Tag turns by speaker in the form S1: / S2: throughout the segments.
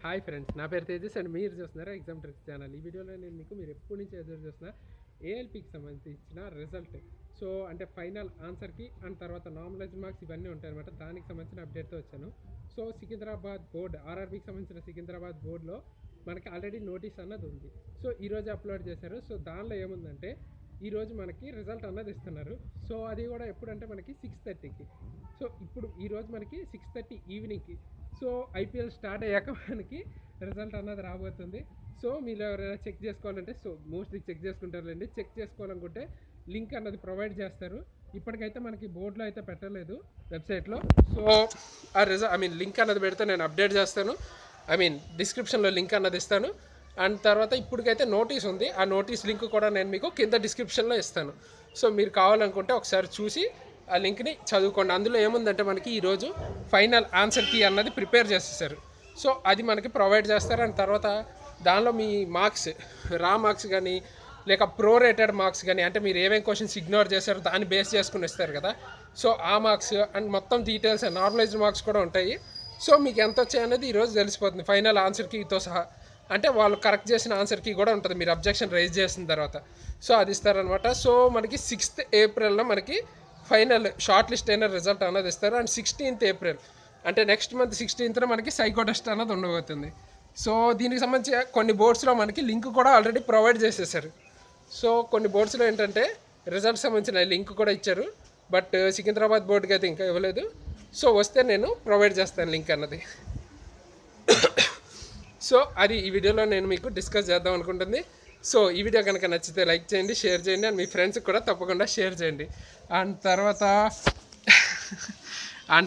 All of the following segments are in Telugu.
S1: హాయ్ ఫ్రెండ్స్, నా పేరు తేజస్ అండ్ మీరు చూస్తున్నారు ఎగ్జామ్ ట్రిక్స్ ఛానల్. ఈ వీడియోలో నేను మీకు మీరు ఎప్పటి నుంచి ఎదురు చూస్తున్న ఏఎల్పికి సంబంధించిన రిజల్ట్, సో అంటే ఫైనల్ ఆన్సర్కి అండ్ తర్వాత నార్మలైజ్ మార్క్స్ ఇవన్నీ ఉంటాయన్నమాట. దానికి సంబంధించిన అప్డేట్తో వచ్చాను. సో సికింద్రాబాద్ బోర్డ్, ఆర్ఆర్బీకి సంబంధించిన సికింద్రాబాద్ బోర్డులో మనకి ఆల్రెడీ నోటీస్ అన్నది ఉంది. సో ఈరోజు అప్లోడ్ చేశారు. సో దానిలో ఏముందంటే ఈరోజు మనకి రిజల్ట్ అన్నది ఇస్తున్నారు. సో అది కూడా ఎప్పుడంటే మనకి 6:30కి. సో ఇప్పుడు ఈరోజు మనకి 6:30 ఈవినింగ్కి. సో ఐపీఎల్ స్టార్ట్ అయ్యాక మనకి రిజల్ట్ అన్నది రాబోతుంది. సో మీరు ఎవరైనా చెక్ చేసుకోవాలంటే, సో మోస్ట్లీ చెక్ చేసుకుంటారులేండి, చెక్ చేసుకోవాలనుకుంటే లింక్ అన్నది ప్రొవైడ్ చేస్తారు. ఇప్పటికైతే మనకి బోర్డులో అయితే పెట్టలేదు వెబ్సైట్లో. సో ఆ లింక్ అన్నది పెడితే నేను అప్డేట్ చేస్తాను. డిస్క్రిప్షన్లో లింక్ అన్నది ఇస్తాను. అండ్ తర్వాత ఇప్పటికైతే నోటీస్ ఉంది. ఆ నోటీస్ లింక్ కూడా నేను మీకు కింద డిస్క్రిప్షన్లో ఇస్తాను. సో మీరు కావాలనుకుంటే ఒకసారి చూసి ఆ లింక్ని చదువుకోండి. అందులో ఏముందంటే మనకి ఈరోజు ఫైనల్ ఆన్సర్ కీ అన్నది ప్రిపేర్ చేసేసారు. సో అది మనకి ప్రొవైడ్ చేస్తారు. అండ్ తర్వాత దానిలో మీ మార్క్స్, రా మార్క్స్ కానీ లేక ప్రోరేటెడ్ మార్క్స్ కానీ, అంటే మీరు ఏమేమి క్వశ్చన్స్ ఇగ్నోర్ చేశారో దాన్ని బేస్ చేసుకుని ఇస్తారు కదా. సో ఆ మార్క్స్ అండ్ మొత్తం డీటెయిల్స్, నార్మలైజ్డ్ మార్క్స్ కూడా ఉంటాయి. సో మీకు ఎంత వచ్చాయనేది ఈరోజు తెలిసిపోతుంది ఫైనల్ ఆన్సర్ కీతో సహా. అంటే వాళ్ళు కరెక్ట్ చేసిన ఆన్సర్ కీ కూడా ఉంటుంది మీరు అబ్జెక్షన్ రైజ్ చేసిన తర్వాత. సో అది ఇస్తారనమాట. సో మనకి 6th ఏప్రిల్లో మనకి ఫైనల్ షార్ట్ లిస్ట్ అయిన రిజల్ట్ అన్నది ఇస్తారు. అండ్ 16th ఏప్రిల్ అంటే నెక్స్ట్ మంత్ 16th మనకి సైకో టెస్ట్ అన్నది ఉండబోతుంది. సో దీనికి సంబంధించి కొన్ని బోర్డ్స్లో మనకి లింక్ కూడా ఆల్రెడీ ప్రొవైడ్ చేసేసారు. సో కొన్ని బోర్డ్స్లో ఏంటంటే రిజల్ట్ సంబంధించిన లింక్ కూడా ఇచ్చారు. బట్ సికింద్రాబాద్ బోర్డుకి అయితే ఇంకా ఇవ్వలేదు. సో వస్తే నేను ప్రొవైడ్ చేస్తాను లింక్ అన్నది. సో అది ఈ వీడియోలో నేను మీకు డిస్కస్ చేద్దాం అనుకుంటుంది. సో ఈ వీడియో కనుక నచ్చితే లైక్ చేయండి, షేర్ చేయండి, అండ్ మీ ఫ్రెండ్స్కి కూడా తప్పకుండా షేర్ చేయండి. అండ్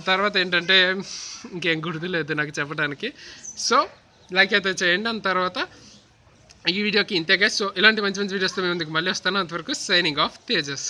S1: తర్వాత ఏంటంటే ఇంకేం గుర్తులేదు నాకు చెప్పడానికి. సో లైక్ అయితే చేయండి. అండ్ తర్వాత ఈ వీడియోకి ఇంతే గైస్. సో ఇలాంటి మంచి మంచి వీడియోస్తో మేము ముందుకు మళ్ళీ వస్తాను. అంతవరకు సైనింగ్ ఆఫ్ తేజస్.